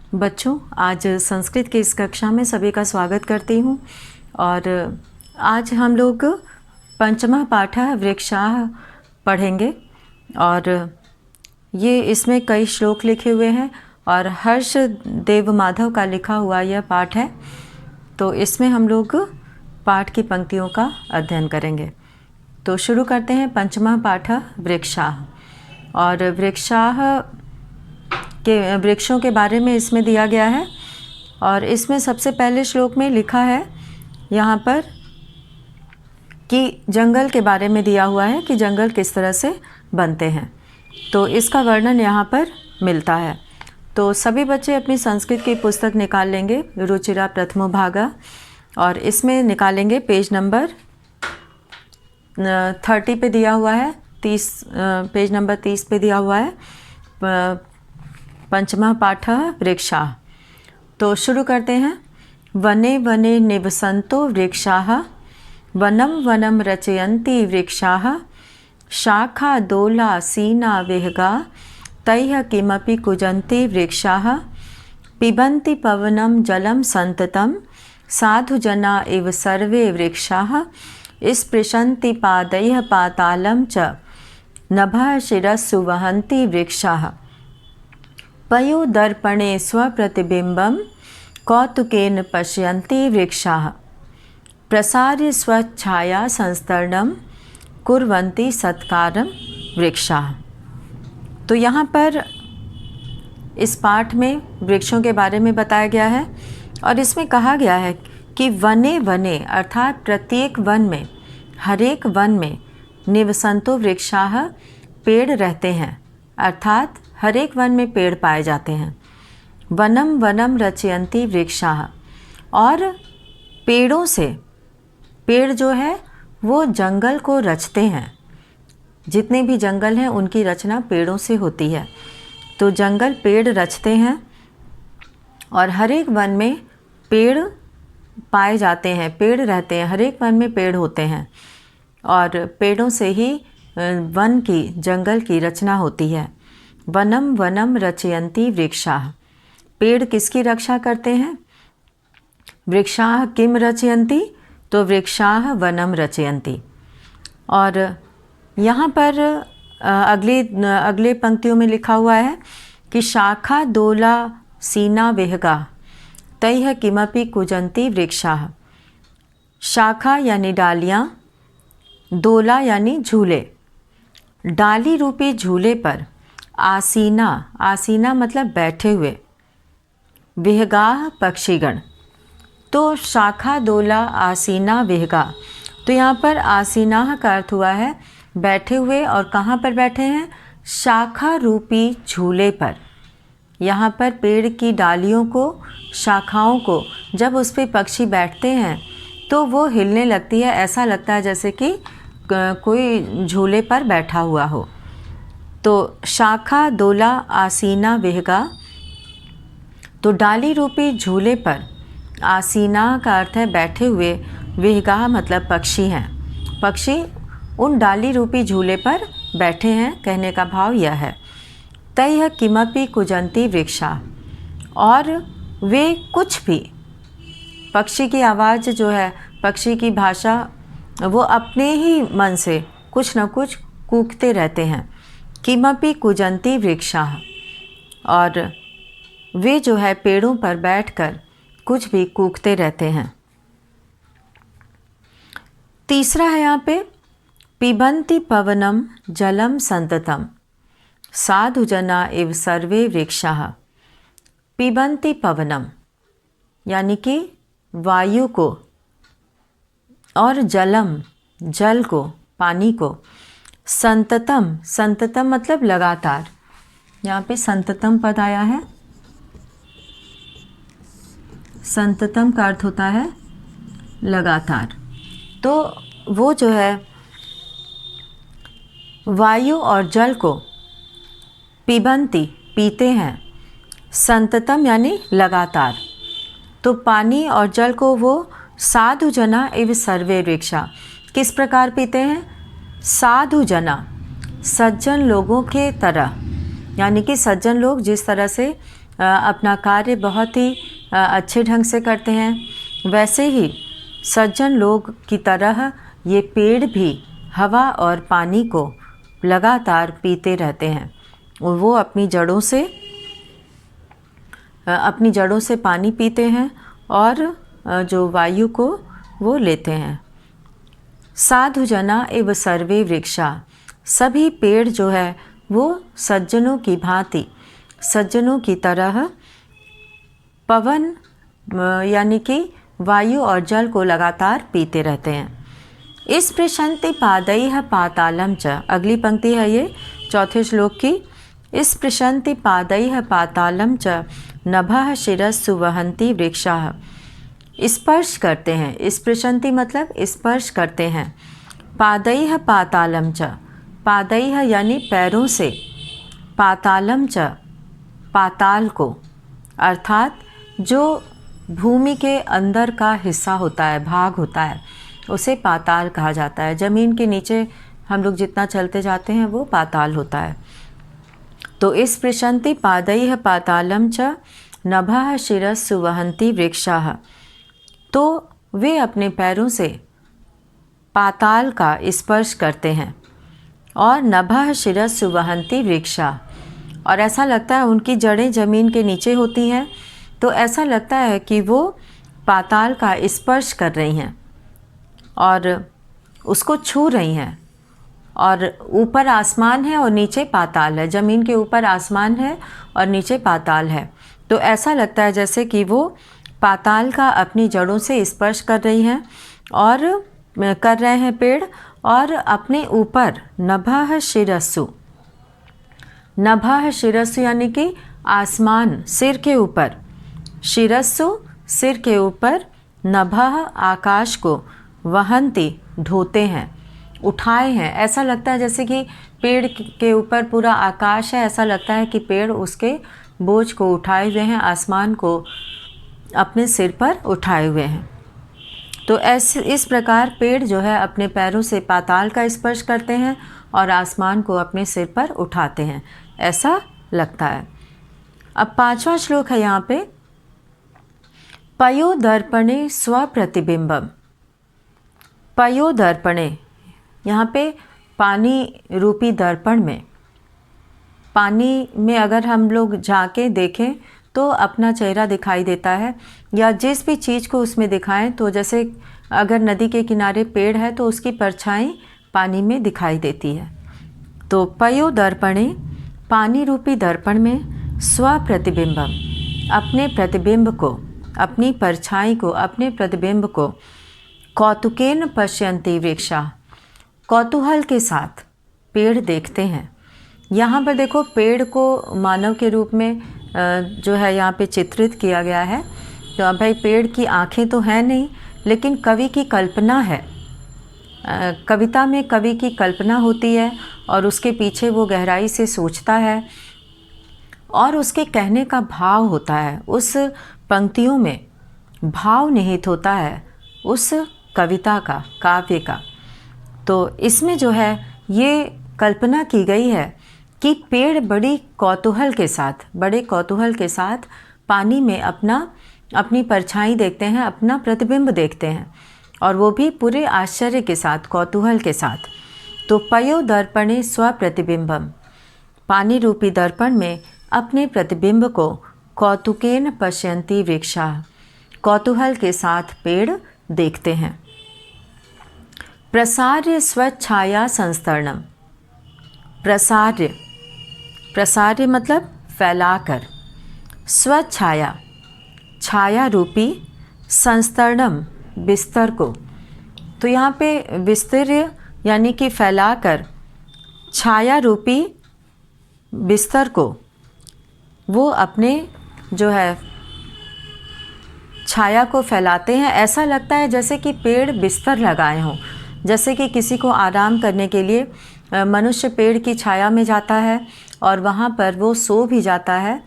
बच्चों, आज संस्कृत की इस कक्षा में सभी का स्वागत करती हूँ। और आज हम लोग पंचमः पाठः वृक्षाः पढ़ेंगे। और ये इसमें कई श्लोक लिखे हुए हैं और हर्ष देव माधव का लिखा हुआ यह पाठ है। तो इसमें हम लोग पाठ की पंक्तियों का अध्ययन करेंगे। तो शुरू करते हैं। पंचमः पाठः वृक्षाः। और वृक्षों के बारे में इसमें दिया गया है। और इसमें सबसे पहले श्लोक में लिखा है यहाँ पर कि जंगल के बारे में दिया हुआ है कि जंगल किस तरह से बनते हैं। तो इसका वर्णन यहाँ पर मिलता है। तो सभी बच्चे अपनी संस्कृत की पुस्तक निकाल लेंगे, रुचिरा प्रथमो भागा, और इसमें निकालेंगे पेज नंबर 30 पे दिया हुआ है, पेज नंबर 30 पे दिया हुआ है पंचमः पाठः वृक्षाः। तो शुरू करते हैं। वने वने निवसन्तो वृक्षाः, वनं वनं रचयन्ति वृक्षाः, शाखा दोला सीना विहगा, तैः किमपि कुजन्ति वृक्षाः, पिबन्ति पवनं जलं सन्ततं, साधुजना इव सर्वे वृक्षाः, स्पृशन्ति पादैः पातालं च, नभः शिरस्सु वहन्ति वृक्षाः, पयोदर्पणे स्वप्रतिबिम्बं, कौतुकेन पश्यन्ति वृक्षाः, प्रसार्य स्वच्छाया संस्तरणं, कुर्वन्ति सत्कारं वृक्षाः। तो यहाँ पर इस पाठ में वृक्षों के बारे में बताया गया है। और इसमें कहा गया है कि वने वने अर्थात प्रत्येक वन में, हरेक वन में, निवसन्तो वृक्षाः पेड़ रहते हैं, अर्थात हरेक वन में पेड़ पाए जाते हैं। वनम वनम रचयन्ति वृक्षाः, और पेड़ों से, पेड़ जो है वो जंगल को रचते हैं। जितने भी जंगल हैं उनकी रचना पेड़ों से होती है। तो जंगल पेड़ रचते हैं और हर एक वन में पेड़ पाए जाते हैं, पेड़ रहते हैं, हर एक वन में पेड़ होते हैं। और पेड़ों से ही वन की, जंगल की रचना होती है। वनम वनम रचयन्ति वृक्षाः, पेड़ किसकी रक्षा करते हैं? वृक्षाः किम रचयन्ति, तो वृक्षाः वनम रचयन्ति। और यहाँ पर अगले पंक्तियों में लिखा हुआ है कि शाखा दोला सीना विहगा, तैः किमपि कुजन्ति वृक्षाः। शाखा यानी डालियाँ, दोला यानी झूले, डाली रूपी झूले पर आसीना, आसीना मतलब बैठे हुए, विहगाः पक्षीगण। तो शाखा दोला आसीना विहगा, तो यहाँ पर आसीना का अर्थ हुआ है बैठे हुए। और कहाँ पर बैठे हैं? शाखा रूपी झूले पर। यहाँ पर पेड़ की डालियों को, शाखाओं को जब उस पर पक्षी बैठते हैं तो वो हिलने लगती है, ऐसा लगता है जैसे कि कोई झूले पर बैठा हुआ हो। तो शाखा दोला आसीना विहगा, तो डाली रूपी झूले पर, आसीना का अर्थ है बैठे हुए, विहगा मतलब पक्षी हैं, पक्षी उन डाली रूपी झूले पर बैठे हैं, कहने का भाव यह है। तैः किमपि कुजन्ति वृक्षाः, और वे कुछ भी, पक्षी की आवाज़ जो है, पक्षी की भाषा, वो अपने ही मन से कुछ न कुछ कूकते रहते हैं। किमपि कुजन्ति वृक्षाः, और वे जो है पेड़ों पर बैठकर कुछ भी कूकते रहते हैं। तीसरा है यहाँ पे, पिबन्ति पवनम जलम सन्ततम, साधुजना इव सर्वे वृक्षाः। पिबन्ति पवनम यानी कि वायु को, और जलम जल को, पानी को, संततम, संततम मतलब लगातार, यहाँ पे संततम पद आया है। संततम का अर्थ होता है लगातार। तो वो जो है वायु और जल को पिबन्ति पीते हैं, संततम यानी लगातार। तो पानी और जल को वो साधु जना इव सर्वे वृक्षा किस प्रकार पीते हैं? साधु जना, सज्जन लोगों के तरह, यानी कि सज्जन लोग जिस तरह से अपना कार्य बहुत ही अच्छे ढंग से करते हैं, वैसे ही सज्जन लोग की तरह ये पेड़ भी हवा और पानी को लगातार पीते रहते हैं। और वो अपनी जड़ों से पानी पीते हैं और जो वायु को वो लेते हैं। साधु जना एवं सर्वे वृक्षा, सभी पेड़ जो है वो सज्जनों की भांति, सज्जनों की तरह पवन यानी कि वायु और जल को लगातार पीते रहते हैं। इस स्पृशन्ति पादैः पातालम च, अगली पंक्ति है ये चौथे श्लोक की। इस स्पृशन्ति पादैः पातालम च नभः शिरस्सु वहन्ति वृक्षाः, स्पर्श करते हैं, स्पृशन्ति मतलब स्पर्श करते हैं, पादैः पातालम च, पादैः यानी पैरों से, पातालम च पाताल को, अर्थात जो भूमि के अंदर का हिस्सा होता है, भाग होता है, उसे पाताल कहा जाता है। ज़मीन के नीचे हम लोग जितना चलते जाते हैं वो पाताल होता है। तो इस स्पृशन्ति पादैः पातालम च नभः शिरस्सु वहन्ति वृक्षाः, तो वे अपने पैरों से पाताल का स्पर्श करते हैं। और नभः शिरस्सु वहन्ति वृक्षाः, और ऐसा लगता है उनकी जड़ें ज़मीन के नीचे होती हैं, तो ऐसा लगता है कि वो पाताल का स्पर्श कर रही हैं और उसको छू रही हैं। और ऊपर आसमान है और नीचे पाताल है, ज़मीन के ऊपर आसमान है और नीचे पाताल है। तो ऐसा लगता है जैसे कि वो पाताल का अपनी जड़ों से स्पर्श कर रही हैं और कर रहे हैं पेड़, और अपने ऊपर नभः शिरस्सु, नभः शिरस्सु यानी कि आसमान, सिर के ऊपर, शिरस्सु सिर के ऊपर, नभः आकाश को, वहन्ति ढोते हैं, उठाए हैं। ऐसा लगता है जैसे कि पेड़ के ऊपर पूरा आकाश है, ऐसा लगता है कि पेड़ उसके बोझ को उठाए हुए हैं, आसमान को अपने सिर पर उठाए हुए हैं। तो इस प्रकार पेड़ जो है अपने पैरों से पाताल का स्पर्श करते हैं और आसमान को अपने सिर पर उठाते हैं, ऐसा लगता है। अब 5वां श्लोक है यहाँ पे, पयोदर्पणे स्वप्रतिबिंबम। पयोदर्पणे, यहाँ पे पानी रूपी दर्पण में, पानी में अगर हम लोग झांके देखें तो अपना चेहरा दिखाई देता है, या जिस भी चीज़ को उसमें दिखाएं, तो जैसे अगर नदी के किनारे पेड़ है तो उसकी परछाई पानी में दिखाई देती है। तो पयोदर्पणे, पानी रूपी दर्पण में, स्वप्रतिबिंबम, अपने प्रतिबिंब को, अपनी परछाई को, अपने प्रतिबिंब को, कौतुकेन पश्यन्ति वृक्षाः, कौतूहल के साथ पेड़ देखते हैं। यहाँ पर देखो पेड़ को मानव के रूप में जो है यहाँ पे चित्रित किया गया है। तो अब भाई पेड़ की आँखें तो हैं नहीं, लेकिन कवि की कल्पना है, कविता में कवि की कल्पना होती है और उसके पीछे वो गहराई से सोचता है और उसके कहने का भाव होता है, उस पंक्तियों में भाव निहित होता है उस कविता का, काव्य का। तो इसमें जो है ये कल्पना की गई है कि पेड़ बड़े कौतूहल के साथ पानी में अपनी परछाई देखते हैं, अपना प्रतिबिंब देखते हैं, और वो भी पूरे आश्चर्य के साथ, कौतूहल के साथ। तो पयोदर्पणे स्वप्रतिबिंबम, पानी रूपी दर्पण में अपने प्रतिबिंब को कौतुकेन पश्यन्ति वृक्षाः, कौतूहल के साथ पेड़ देखते हैं। प्रसार्य स्वच्छाया संस्तरणम, प्रसार्य, प्रसार्य मतलब फैलाकर, स्वच्छाया, छाया रूपी, संस्तरणम बिस्तर को। तो यहाँ पे विस्तीर्य यानी कि फैलाकर, छाया रूपी बिस्तर को वो अपने जो है छाया को फैलाते हैं। ऐसा लगता है जैसे कि पेड़ बिस्तर लगाए हों, जैसे कि किसी को आराम करने के लिए मनुष्य पेड़ की छाया में जाता है और वहाँ पर वो सो भी जाता है।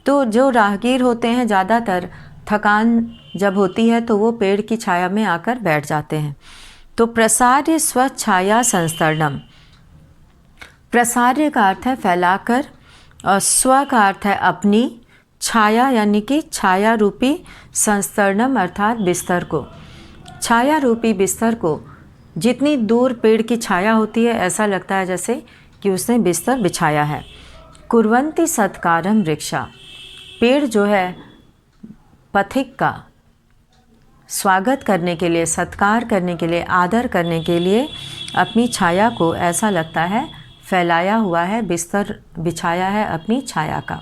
तो जो राहगीर होते हैं ज़्यादातर थकान जब होती है तो वो पेड़ की छाया में आकर बैठ जाते हैं। तो प्रसार्य स्वच्छाया संस्तरणम, प्रसार्य का अर्थ है फैलाकर और स्व का अर्थ है अपनी, छाया यानी कि छाया रूपी संस्तरणम अर्थात बिस्तर को, छाया रूपी बिस्तर को जितनी दूर पेड़ की छाया होती है ऐसा लगता है जैसे कि उसने बिस्तर बिछाया है। कुर्वन्ति सत्कारम वृक्षा, पेड़ जो है पथिक का स्वागत करने के लिए, सत्कार करने के लिए, आदर करने के लिए अपनी छाया को ऐसा लगता है फैलाया हुआ है, बिस्तर बिछाया है अपनी छाया का।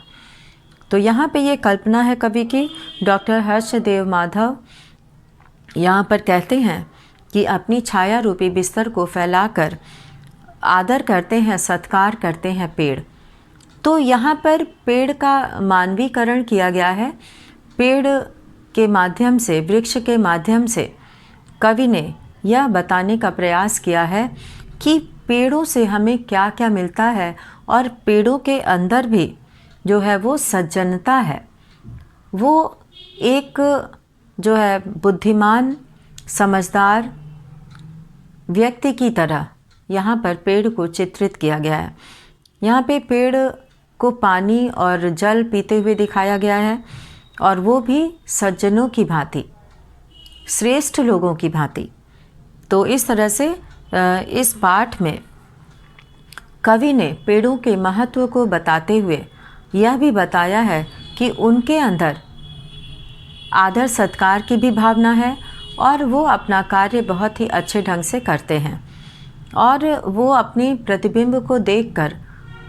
तो यहाँ पे ये कल्पना है कवि की। डॉक्टर हर्षदेव माधव यहाँ पर कहते हैं कि अपनी छाया रूपी बिस्तर को फैलाकर आदर करते हैं, सत्कार करते हैं पेड़। तो यहाँ पर पेड़ का मानवीकरण किया गया है। पेड़ के माध्यम से, वृक्ष के माध्यम से कवि ने यह बताने का प्रयास किया है कि पेड़ों से हमें क्या क्या मिलता है, और पेड़ों के अंदर भी जो है वो सज्जनता है। वो एक जो है बुद्धिमान, समझदार व्यक्ति की तरह यहाँ पर पेड़ को चित्रित किया गया है। यहाँ पे पेड़ को पानी और जल पीते हुए दिखाया गया है, और वो भी सज्जनों की भांति, श्रेष्ठ लोगों की भांति। तो इस तरह से इस पाठ में कवि ने पेड़ों के महत्व को बताते हुए यह भी बताया है कि उनके अंदर आदर सत्कार की भी भावना है, और वो अपना कार्य बहुत ही अच्छे ढंग से करते हैं, और वो अपनी प्रतिबिंब को देखकर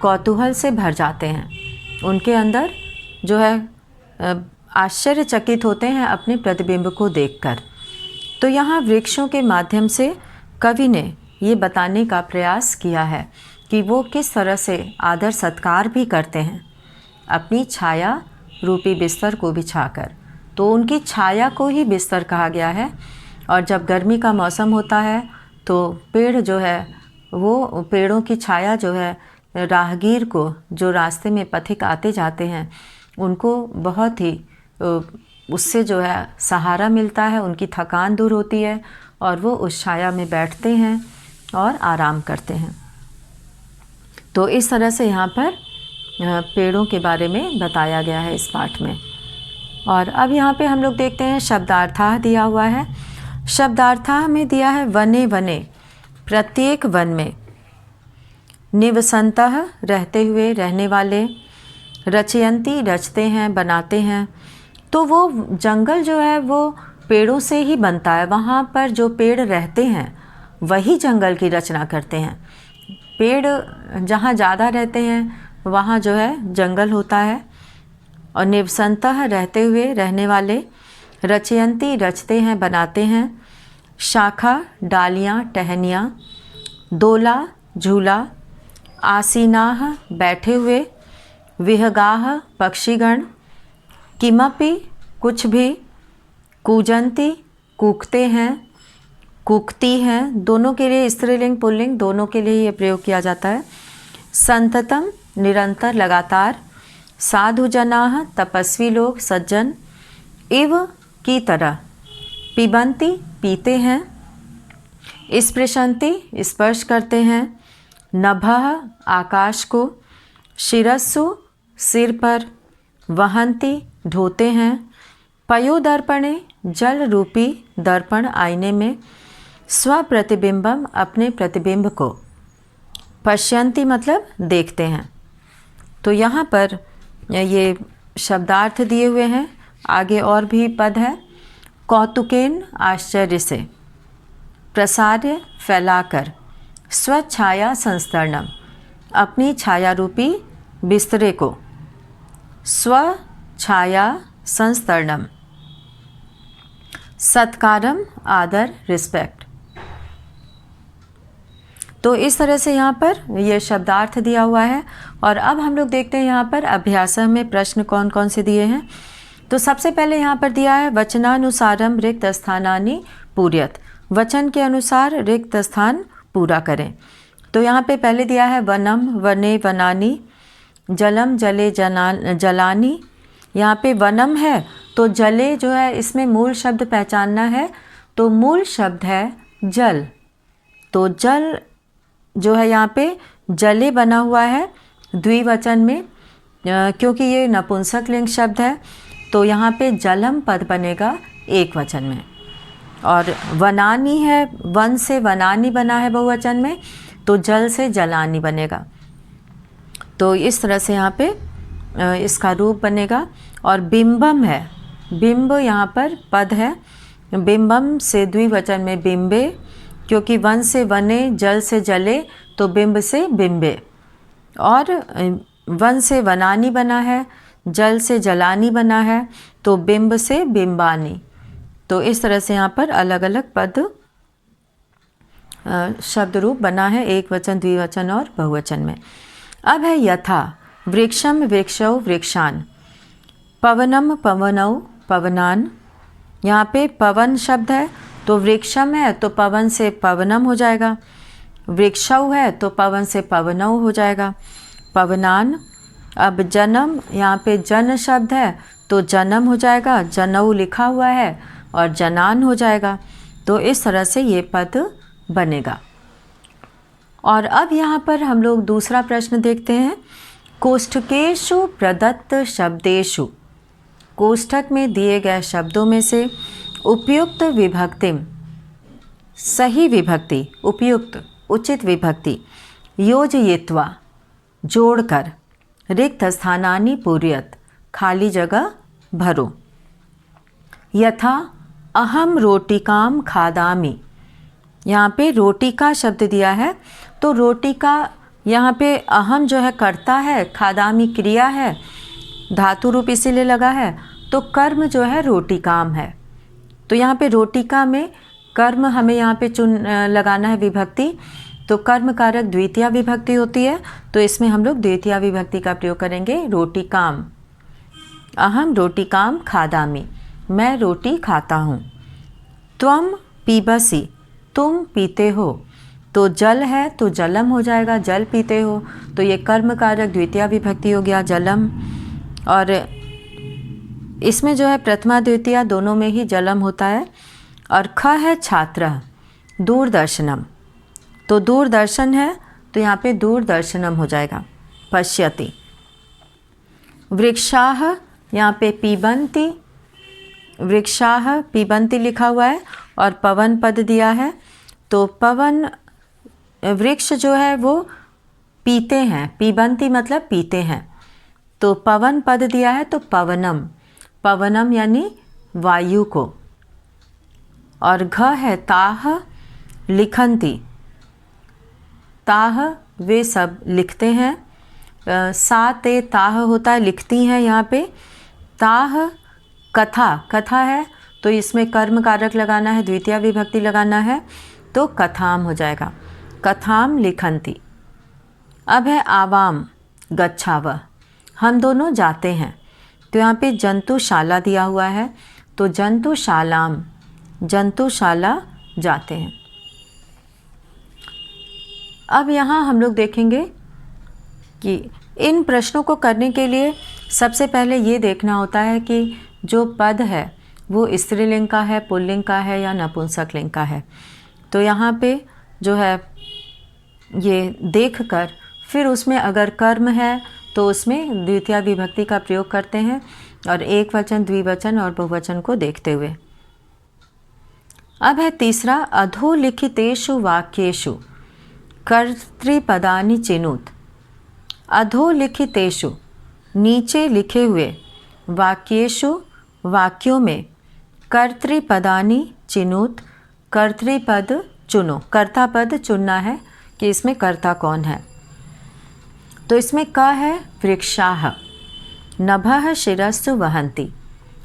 कौतूहल से भर जाते हैं। उनके अंदर जो है आश्चर्यचकित होते हैं अपने प्रतिबिंब को देखकर। तो यहाँ वृक्षों के माध्यम से कवि ने ये बताने का प्रयास किया है कि वो किस तरह से आदर सत्कार भी करते हैं अपनी छाया रूपी बिस्तर को बिछाकर। तो उनकी छाया को ही बिस्तर कहा गया है। और जब गर्मी का मौसम होता है तो पेड़ जो है वो, पेड़ों की छाया जो है राहगीर को, जो रास्ते में पथिक आते जाते हैं, उनको बहुत ही उससे जो है सहारा मिलता है, उनकी थकान दूर होती है, और वो उस छाया में बैठते हैं और आराम करते हैं। तो इस तरह से यहाँ पर पेड़ों के बारे में बताया गया है इस पाठ में। और अब यहाँ पे हम लोग देखते हैं शब्दार्थाः दिया हुआ है। शब्दार्थाः में दिया है वने वने, प्रत्येक वन में, निवसन्तः रहते हुए, रहने वाले, रचयन्ति रचते हैं, बनाते हैं। तो वो जंगल जो है वो पेड़ों से ही बनता है। वहाँ पर जो पेड़ रहते हैं वही जंगल की रचना करते हैं। पेड़ जहाँ ज़्यादा रहते हैं वहाँ जो है जंगल होता है। और निवसन्तः रहते हुए, रहने वाले, रचयन्ति रचते हैं, बनाते हैं, शाखा डालियाँ, टहनियाँ, दोला झूला, आसीनाः बैठे हुए, विहगाः पक्षीगण, किमपि कुछ भी, कूजन्ति कूकते हैं, कूकती हैं। दोनों के लिए, स्त्रीलिंग पुल्लिंग दोनों के लिए ये प्रयोग किया जाता है। संततम निरंतर, लगातार, साधु जनाः तपस्वी लोग, सज्जन, इव की तरह, पिबन्ति पीते हैं, स्पृशन्ति स्पर्श करते हैं, नभः आकाश को, शिरस्सु सिर पर, वहन्ति ढोते हैं, पयोदर्पणे जल रूपी दर्पण आईने में, स्वप्रतिबिंबम अपने प्रतिबिंब को, पश्यन्ति मतलब देखते हैं। तो यहाँ पर ये शब्दार्थ दिए हुए हैं। आगे और भी पद है। कौतुकेन आश्चर्य से, प्रसार्य फैलाकर, स्वछाया संस्तरणम अपनी छाया रूपी बिस्तरे को, स्वछाया संस्तरणम, सत्कारम आदर रिस्पेक्ट। तो इस तरह से यहाँ पर ये शब्दार्थ दिया हुआ है। और अब हम लोग देखते हैं यहाँ पर अभ्यास में प्रश्न कौन कौन से दिए हैं। तो सबसे पहले यहाँ पर दिया है वचनानुसारम रिक्त स्थानानि पूर्यत, वचन के अनुसार रिक्त स्थान पूरा करें। तो यहाँ पे पहले दिया है वनम वने वनानि, जलम जले जलानी। यहाँ पे वनम है तो जले जो है इसमें मूल शब्द पहचानना है। तो मूल शब्द है जल। तो जल जो है यहाँ पे जले बना हुआ है द्विवचन में। क्योंकि ये नपुंसक लिंग शब्द है तो यहाँ पे जलम पद बनेगा एक वचन में, और वनानी है, वन से वनानी बना है बहुवचन में, तो जल से जलानी बनेगा। तो इस तरह से यहाँ पे इसका रूप बनेगा। और बिंबम है, बिंब यहाँ पर पद है, बिंबम से द्विवचन में बिंबे, क्योंकि वन से वने, जल से जले, तो बिंब से बिंबे। और वन से वनानी बना है, जल से जलानी बना है, तो बिंब से बिंबानी। तो इस तरह से यहाँ पर अलग अलग पद शब्द रूप बना है, एक वचन, द्विवचन और बहुवचन में। अब है यथा, वृक्षम वृक्षौ वृक्षान, पवनम पवनौ पवनान। यहाँ पे पवन शब्द है तो वृक्षम है तो पवन से पवनम हो जाएगा, वृक्षौ है तो पवन से पवनौ हो जाएगा, पवनान। अब जन्म, यहाँ पे जन शब्द है तो जन्म हो जाएगा, जनऊ लिखा हुआ है और जनान हो जाएगा। तो इस तरह से ये पद बनेगा। और अब यहाँ पर हम लोग दूसरा प्रश्न देखते हैं। कोष्ठकेषु प्रदत्त शब्देषु, कोष्ठक में दिए गए शब्दों में से उपयुक्त विभक्तिम, सही विभक्ति, उपयुक्त उचित विभक्ति, योजयित्वा जोड़कर, रिक्त स्थानानि पूरयत खाली जगह भरो। यथा अहम रोटिकाम खादामि, यहाँ पे रोटिका शब्द दिया है तो रोटिका यहाँ पे अहम जो है कर्ता है, खादामी क्रिया है, धातु रूप इसीलिए लगा है, तो कर्म जो है रोटिकाम है। तो यहाँ पे रोटिका में कर्म हमें यहाँ पे लगाना है विभक्ति, तो कर्म कारक द्वितीया विभक्ति होती है, तो इसमें हम लोग द्वितीया विभक्ति का प्रयोग करेंगे, रोटिकाम। अहम रोटिकाम खादामि, मैं रोटी खाता हूँ। त्वम पीबसी, तुम पीते हो, तो जल है तो जलम हो जाएगा, जल पीते हो, तो ये कर्म कारक द्वितीया विभक्ति हो गया जलम। और इसमें जो है प्रथमा द्वितीया दोनों में ही जलम होता है। और ख है छात्र, दूरदर्शनम, तो दूरदर्शन है तो यहाँ पे दूरदर्शनम हो जाएगा, पश्यति। वृक्षाः, यहाँ पे पीबंती, वृक्षाः पीबंती लिखा हुआ है और पवन पद दिया है, तो पवन वृक्ष जो है वो पीते हैं, पीबंती मतलब पीते हैं, तो पवन पद दिया है तो पवनम, पवनम यानी वायु को। और घ है ताह लिखंती, ताह वे सब लिखते हैं, सा ते ताह होता है लिखती हैं यहाँ पे। ताह कथा, कथा है तो इसमें कर्म कारक लगाना है, द्वितीया विभक्ति लगाना है, तो कथाम हो जाएगा, कथाम लिखंती। अब है आवाम गच्छाव, हम दोनों जाते हैं, तो यहाँ पे जंतुशाला दिया हुआ है, तो जंतुशालाम, जंतुशाला जाते हैं। अब यहाँ हम लोग देखेंगे कि इन प्रश्नों को करने के लिए सबसे पहले ये देखना होता है कि जो पद है वो स्त्रीलिंग का है, पुल्लिंग का है या नपुंसक लिंग का है। तो यहाँ पे जो है ये देखकर फिर उसमें अगर कर्म है तो उसमें द्वितीया विभक्ति का प्रयोग करते हैं, और एक वचन, द्विवचन और बहुवचन को देखते हुए। अब है तीसरा, अधोलिखितेषु वाक्येषु कर्तृपदानि चिनुत। अधोलिखितेषु नीचे लिखे हुए, वाक्येषु वाक्यों में, कर्तृपदानि चिनुत कर्तृपद चुनो, कर्ता पद चुनना है कि इसमें कर्ता कौन है। तो इसमें क है वृक्षाः नभः शिरस्सु वहन्ति,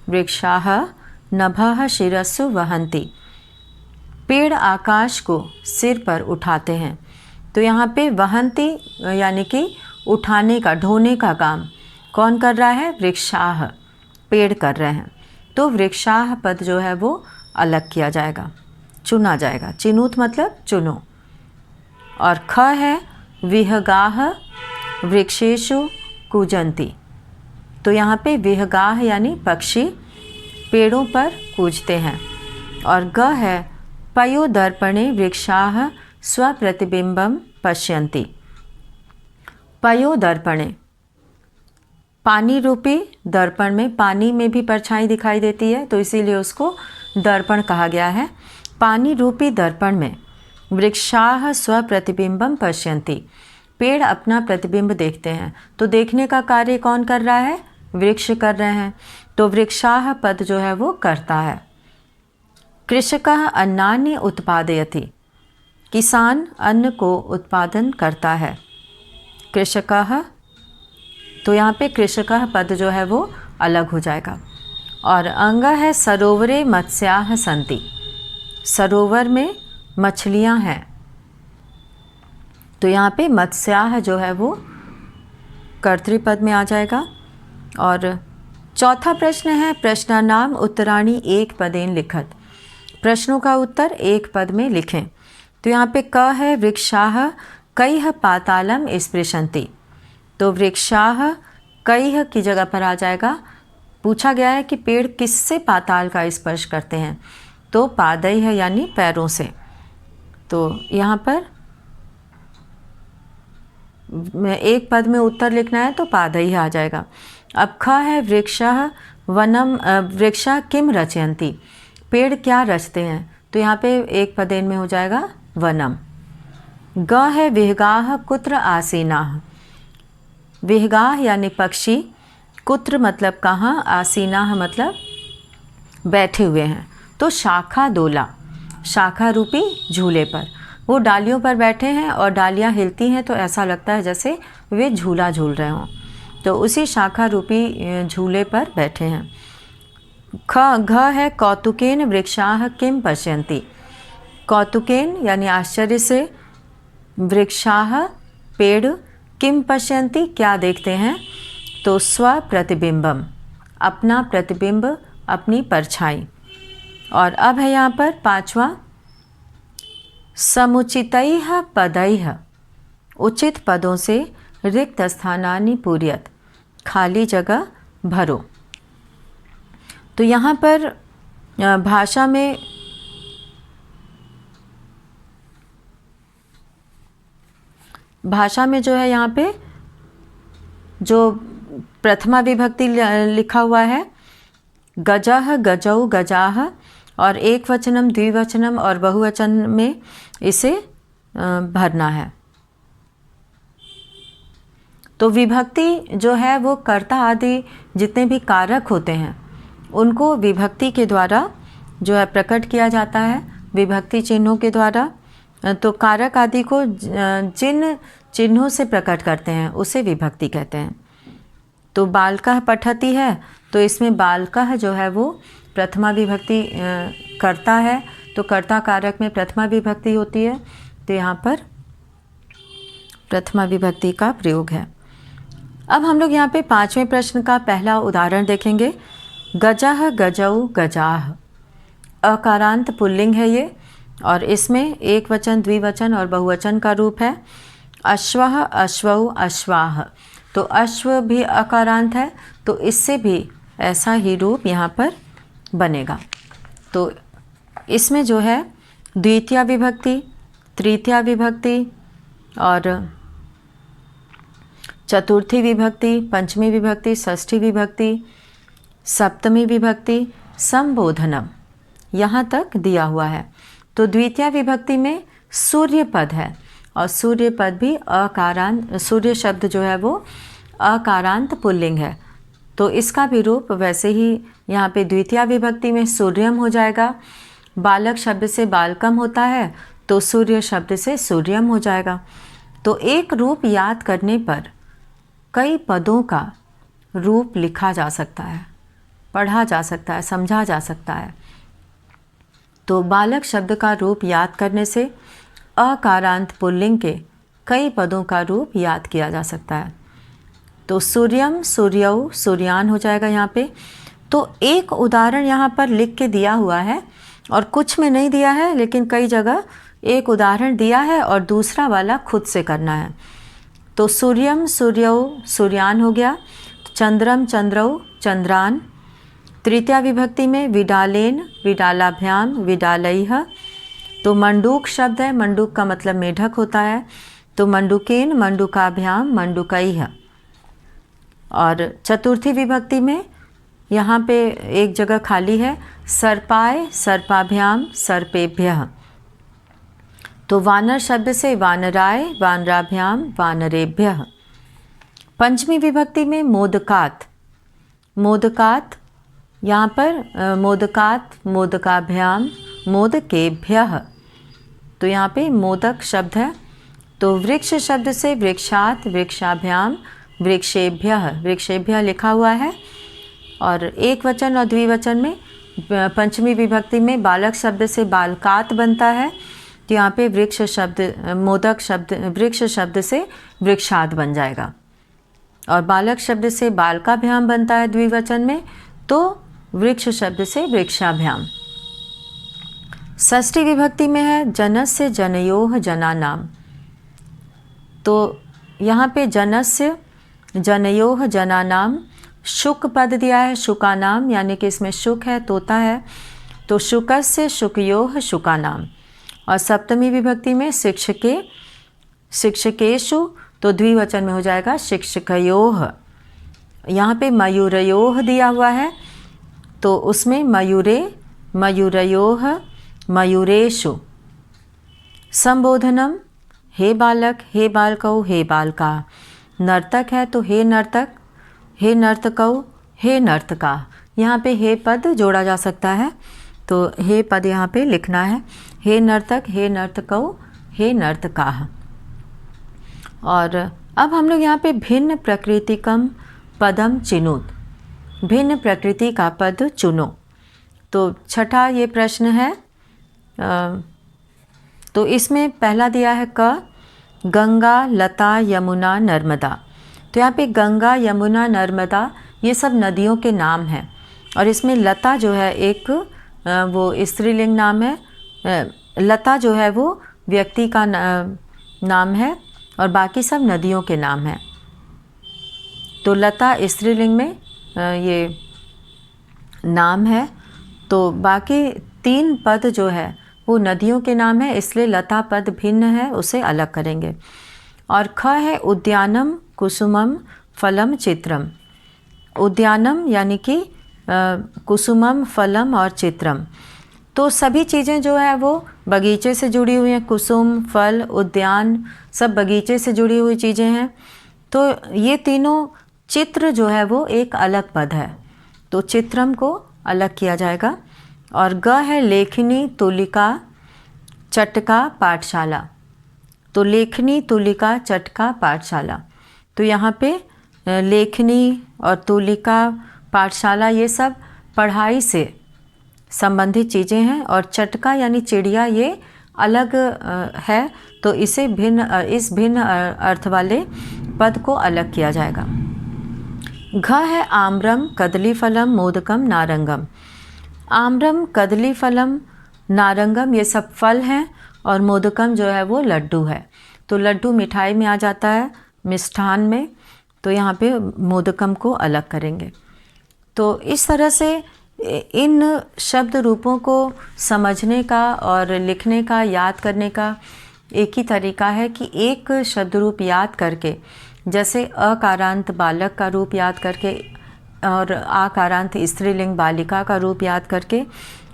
वृक्षाः नभः शिरस्सु वहन्ति, पेड़ आकाश को सिर पर उठाते हैं। तो यहाँ पे वहन्ति यानी कि उठाने का, ढोने का काम कौन कर रहा है? वृक्षाः, पेड़ कर रहे हैं। तो वृक्षाः पद जो है वो अलग किया जाएगा, चुना जाएगा। चिनुत मतलब चुनो। और ख है विहगाः वृक्षेषु कूजन्ति। तो यहाँ पे विहगाः यानी पक्षी पेड़ों पर कूजते हैं। और ग है पयोदर्पणे वृक्षाः स्वप्रतिबिंबं पश्यन्ति। पयोदर्पणे, पानी रूपी दर्पण में, पानी में भी परछाई दिखाई देती है तो इसीलिए उसको दर्पण कहा गया है। पानी रूपी दर्पण में वृक्षाः स्वप्रतिबिंबम पश्यन्ति, पेड़ अपना प्रतिबिंब देखते हैं। तो देखने का कार्य कौन कर रहा है? वृक्ष कर रहे हैं। तो वृक्षाः पद जो है वो करता है। कृषकः अन्नानि उत्पादयति, किसान अन्न को उत्पादन करता है। कृषकः, तो यहाँ पे कृषकः पद जो है वो अलग हो जाएगा। और अंग है सरोवरे मत्स्याः सन्ति, सरोवर में मछलियाँ हैं। तो यहाँ पे मत्स्याः जो है वो कर्तृपद में आ जाएगा। और चौथा प्रश्न है प्रश्नानाम उत्तराणि एक पदेन लिखत, प्रश्नों का उत्तर एक पद में लिखें। तो यहाँ पे क है वृक्षाः कैः पातालम स्पृशन्ति, तो वृक्षाः कैः की जगह पर आ जाएगा। पूछा गया है कि पेड़ किससे पाताल का स्पर्श करते हैं, तो पादैः यानी पैरों से। तो यहाँ पर एक पद में उत्तर लिखना है तो पादैः आ जाएगा। अब ख है वृक्षः वनम, वृक्षा किम रचयन्ति, पेड़ क्या रचते हैं, तो यहाँ पे एक पदेन में हो जाएगा वनम। ग है विहगाः कुत्र आसीनाः, विहगाः यानी पक्षी, कुत्र मतलब कहाँ, आसीनाः मतलब बैठे हुए हैं। तो शाखा दोला, शाखा रूपी झूले पर, वो डालियों पर बैठे हैं और डालियाँ हिलती हैं तो ऐसा लगता है जैसे वे झूला झूल रहे हों। तो उसी शाखा रूपी झूले पर बैठे हैं। घ है कौतुकेन वृक्षाः किम पश्यन्ति, कौतुकेन यानी आश्चर्य से, वृक्षाः पेड़, किम पश्यन्ति क्या देखते हैं, तो स्व प्रतिबिंबम अपना प्रतिबिंब, अपनी परछाई। और अब है यहाँ पर पांचवा समुचितैः पदैः, उचित पदों से रिक्त स्थानानि पूर्यत, खाली जगह भरो। तो यहाँ पर भाषा में जो है यहाँ पे जो प्रथमा विभक्ति लिखा हुआ है गजः गजौ गजाः, और एक वचनम द्विवचनम और बहुवचन में इसे भरना है। तो विभक्ति जो है वो कर्ता आदि जितने भी कारक होते हैं उनको विभक्ति के द्वारा जो है प्रकट किया जाता है, विभक्ति चिन्हों के द्वारा। तो कारक आदि को जिन चिन्हों से प्रकट करते हैं उसे विभक्ति कहते हैं। तो बालकः पठति है, तो इसमें बालकः जो है वो प्रथमा विभक्ति करता है, तो कर्ता कारक में प्रथमा विभक्ति होती है, तो यहाँ पर प्रथमा विभक्ति का प्रयोग है। अब हम लोग यहाँ पे पांचवें प्रश्न का पहला उदाहरण देखेंगे। गजः गजौ गजाः, अकारांत पुल्लिंग है ये, और इसमें एक वचन द्विवचन और बहुवचन का रूप है। अश्वः अश्वौ अश्वाः, तो अश्व भी अकारांत है, तो इससे भी ऐसा ही रूप यहाँ पर बनेगा। तो इसमें जो है द्वितीया विभक्ति, तृतीया विभक्ति और चतुर्थी विभक्ति, पंचमी विभक्ति, षष्ठी विभक्ति, सप्तमी विभक्ति, संबोधनम, यहाँ तक दिया हुआ है। तो द्वितीय विभक्ति में सूर्य पद है, और सूर्य पद भी अकारांत, सूर्य शब्द जो है वो अकारांत पुल्लिंग है, तो इसका भी रूप वैसे ही यहाँ पे द्वितीय विभक्ति में सूर्यम हो जाएगा। बालक शब्द से बालकम होता है, तो सूर्य शब्द से सूर्यम हो जाएगा। तो एक रूप याद करने पर कई पदों का रूप लिखा जा सकता है, पढ़ा जा सकता है, समझा जा सकता है। तो बालक शब्द का रूप याद करने से अकारांत पुल्लिंग के कई पदों का रूप याद किया जा सकता है। तो सूर्यम, सूर्यौ, सूर्यान हो जाएगा यहाँ पे। तो एक उदाहरण यहाँ पर लिख के दिया हुआ है और कुछ में नहीं दिया है, लेकिन कई जगह एक उदाहरण दिया है और दूसरा वाला खुद से करना है। तो सूर्यम, सूर्यौ, सूर्यान हो गया। चंद्रम, चंद्रौ, चंद्रान। तृतीया विभक्ति में विडालेन, विडालाभ्याम, विडालैः। तो मंडूक शब्द है, मंडूक का मतलब मेढक होता है, तो मंडूकेन, मंडूकाभ्याम, मंडूकैः। और चतुर्थी विभक्ति में यहाँ पे एक जगह खाली है, सर्पाय सर्पाभ्याम सर्पेभ्यः। तो वानर शब्द से वानराय वानराभ्याम वानरेभ्यः। पंचमी विभक्ति में मोदकात, मोदकात यहाँ पर मोदकात मोदकाभ्याम मोदकेभ्यः। तो यहाँ पे मोदक शब्द है। तो वृक्ष शब्द से वृक्षात वृक्षाभ्याम वृक्षेभ्यः, वृक्षेभ्यः लिखा हुआ है। और एक वचन और द्विवचन में पंचमी विभक्ति में बालक शब्द से बालकात बनता है। तो यहाँ पे वृक्ष शब्द मोदक शब्द वृक्ष शब्द से वृक्षात बन जाएगा। और बालक शब्द से बालकाभ्याम बनता है द्विवचन में, तो वृक्ष शब्द से वृक्षाभ्याम। षष्ठी विभक्ति में है जनस्य जनयोः जनानाम। तो यहाँ पे जनस्य जनयोः जनानाम शुक पद दिया है, शुकानाम, यानी कि इसमें शुक है, तोता है। तो शुकस्य शुकयोः शुकानाम। और सप्तमी विभक्ति में शिक्षके शिक्षकेषु, तो द्विवचन में हो जाएगा शिक्षकयोः। यहाँ पे मयूरयोः दिया हुआ है, तो उसमें मयूरे मयूरयोः मयूरेषु। संबोधनम हे बालक हे बालकौ हे बालका। नर्तक है तो हे नर्तक हे नर्तकौ हे नर्तका। यहाँ पे हे पद जोड़ा जा सकता है, तो हे पद यहाँ पे लिखना है, हे नर्तक हे नर्तकौ हे नर्तका। और अब हम लोग यहाँ पे भिन्न प्रकृतिकम पदम चिनुत, भिन्न प्रकृति का पद चुनो। तो छठा ये प्रश्न है। तो इसमें पहला दिया है क, गंगा लता यमुना नर्मदा। तो यहाँ पे गंगा यमुना नर्मदा ये सब नदियों के नाम हैं। और इसमें लता जो है एक वो स्त्रीलिंग नाम है, लता जो है वो व्यक्ति का नाम है और बाकी सब नदियों के नाम हैं। तो लता स्त्रीलिंग में ये नाम है। तो बाकी तीन पद जो है वो नदियों के नाम है, इसलिए लता पद भिन्न है, उसे अलग करेंगे। और ख है उद्यानम कुसुमम फलम चित्रम। उद्यानम यानी कि कुसुमम फलम और चित्रम, तो सभी चीज़ें जो है वो बगीचे से जुड़ी हुई हैं। कुसुम फल उद्यान सब बगीचे से जुड़ी हुई चीज़ें हैं। तो ये तीनों चित्र जो है वो एक अलग पद है, तो चित्रम को अलग किया जाएगा। और ग है लेखनी तुलिका चटका पाठशाला। तो लेखनी तुलिका चटका पाठशाला, तो यहाँ पे लेखनी और तुलिका पाठशाला ये सब पढ़ाई से संबंधित चीज़ें हैं। और चटका यानी चिड़िया ये अलग है, तो इसे इस भिन्न अर्थ वाले पद को अलग किया जाएगा। घ है आम्रम कदली फलम मोदकम नारंगम। आम्रम कदली फलम नारंगम ये सब फल हैं और मोदकम जो है वो लड्डू है। तो लड्डू मिठाई में आ जाता है, मिष्ठान में, तो यहाँ पे मोदकम को अलग करेंगे। तो इस तरह से इन शब्द रूपों को समझने का और लिखने का, याद करने का एक ही तरीका है कि एक शब्द रूप याद करके, जैसे अकारांत बालक का रूप याद करके और आकारांत स्त्रीलिंग बालिका का रूप याद करके,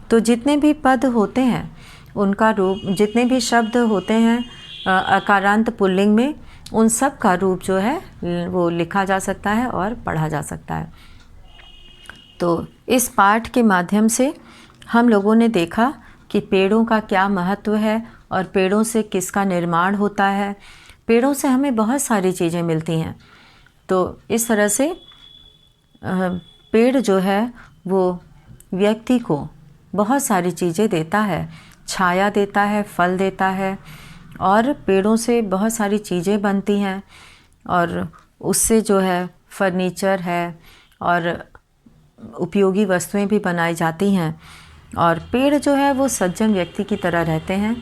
तो जितने भी पद होते हैं उनका रूप, जितने भी शब्द होते हैं अकारांत पुल्लिंग में, उन सब का रूप जो है वो लिखा जा सकता है और पढ़ा जा सकता है। तो इस पाठ के माध्यम से हम लोगों ने देखा कि पेड़ों का क्या महत्व है और पेड़ों से किसका निर्माण होता है। पेड़ों से हमें बहुत सारी चीज़ें मिलती हैं। तो इस तरह से पेड़ जो है वो व्यक्ति को बहुत सारी चीज़ें देता है, छाया देता है, फल देता है, और पेड़ों से बहुत सारी चीज़ें बनती हैं और उससे जो है फर्नीचर है और उपयोगी वस्तुएं भी बनाई जाती हैं। और पेड़ जो है वो सज्जन व्यक्ति की तरह रहते हैं,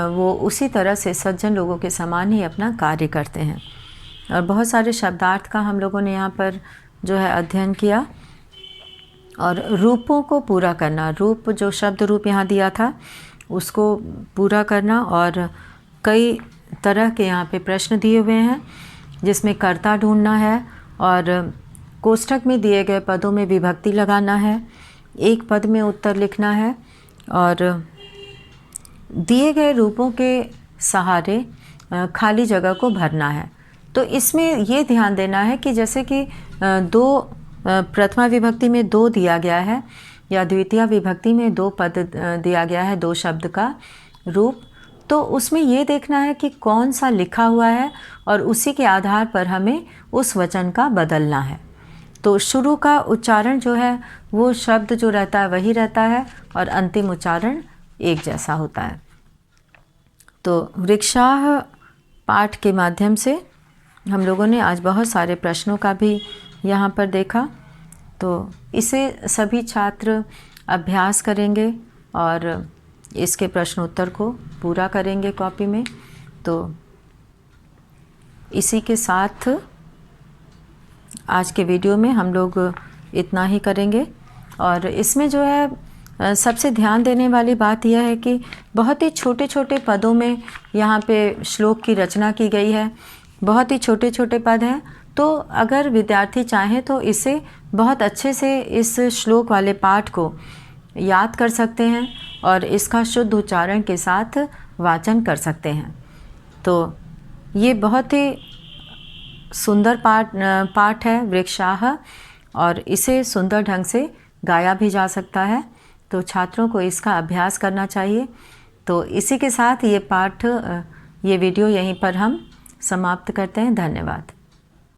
वो उसी तरह से सज्जन लोगों के समान ही अपना कार्य करते हैं। और बहुत सारे शब्दार्थ का हम लोगों ने यहाँ पर जो है अध्ययन किया। और रूपों को पूरा करना, रूप जो शब्द रूप यहाँ दिया था उसको पूरा करना। और कई तरह के यहाँ पे प्रश्न दिए हुए हैं जिसमें कर्ता ढूंढना है और कोष्ठक में दिए गए पदों में विभक्ति लगाना है, एक पद में उत्तर लिखना है और दिए गए रूपों के सहारे खाली जगह को भरना है। तो इसमें ये ध्यान देना है कि जैसे कि प्रथमा विभक्ति में 2 दिया गया है या द्वितीय विभक्ति में 2 पद दिया गया है, 2 शब्द का रूप, तो उसमें ये देखना है कि कौन सा लिखा हुआ है और उसी के आधार पर हमें उस वचन का बदलना है। तो शुरू का उच्चारण जो है वो शब्द जो रहता है वही रहता है और अंतिम उच्चारण एक जैसा होता है। तो वृक्षाः पाठ के माध्यम से हम लोगों ने आज बहुत सारे प्रश्नों का भी यहाँ पर देखा। तो इसे सभी छात्र अभ्यास करेंगे और इसके प्रश्नोत्तर को पूरा करेंगे कॉपी में। तो इसी के साथ आज के वीडियो में हम लोग इतना ही करेंगे। और इसमें जो है सबसे ध्यान देने वाली बात यह है कि बहुत ही छोटे छोटे पदों में यहाँ पे श्लोक की रचना की गई है। बहुत ही छोटे छोटे पद हैं, तो अगर विद्यार्थी चाहें तो इसे बहुत अच्छे से इस श्लोक वाले पाठ को याद कर सकते हैं और इसका शुद्ध उच्चारण के साथ वाचन कर सकते हैं। तो ये बहुत ही सुंदर पाठ है वृक्षाः, और इसे सुंदर ढंग से गाया भी जा सकता है। तो छात्रों को इसका अभ्यास करना चाहिए। तो इसी के साथ ये वीडियो यहीं पर हम समाप्त करते हैं। धन्यवाद।